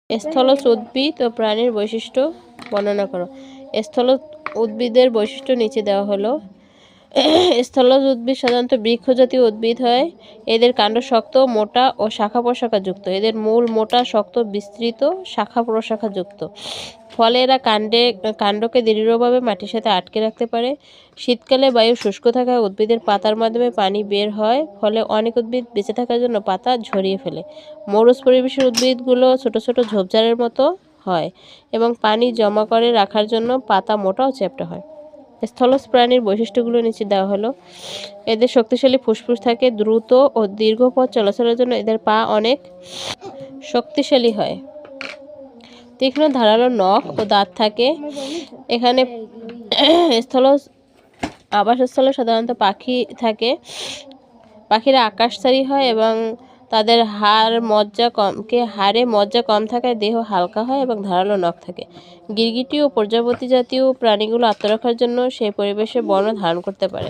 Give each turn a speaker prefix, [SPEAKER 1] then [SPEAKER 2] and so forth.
[SPEAKER 1] স্থলজ উদ্ভিদ ও প্রাণীর বৈশিষ্ট্য বর্ণনা করো। স্থলজ উদ্ভিদের বৈশিষ্ট্য নিচে দেওয়া হলো। স্থলজ উদ্ভিদ সাধারণত বৃক্ষজাতীয় উদ্ভিদ হয়। এদের কাণ্ড শক্ত, মোটা ও শাখা প্রশাখা যুক্ত। এদের মূল মোটা, শক্ত, বিস্তৃত, শাখা প্রশাখা যুক্ত। ফলে এরা কাণ্ডকে দৃঢ়ভাবে মাটির সাথে আটকে রাখতে পারে। শীতকালে বায়ু শুষ্ক থাকায় উদ্ভিদের পাতার মাধ্যমে পানি বের হয়, ফলে অনেক উদ্ভিদ বেঁচে থাকার জন্য পাতা ঝরিয়ে ফেলে। মরুজ পরিবেশের উদ্ভিদগুলো ছোট ছোট ঝোপঝাড়ের মতো হয় এবং পানি জমা করে রাখার জন্য পাতা মোটা ও চ্যাপ্টা হয়। স্থলজ প্রাণীর বৈশিষ্ট্যগুলো নিচে দেওয়া হলো। এদের শক্তিশালী ফুসফুস থাকে। দ্রুত ও দীর্ঘ পথ চলাচলের জন্য এদের পা অনেক শক্তিশালী হয়। তীক্ষ্ণ ধারালো নখ ও দাঁত থাকে। এখানে স্থলজ আবাসস্থলে সাধারণত পাখি থাকে। পাখিরা আকাশচারী হয় এবং তাদের হাড়ে মজ্জা কম থাকায় দেহ হালকা হয় এবং ধারালো নখ থাকে। গিরগিটি ও প্রজাপতি জাতীয় প্রাণীগুলো আত্মরক্ষার জন্য সেই পরিবেশে বর্ণ ধারণ করতে পারে।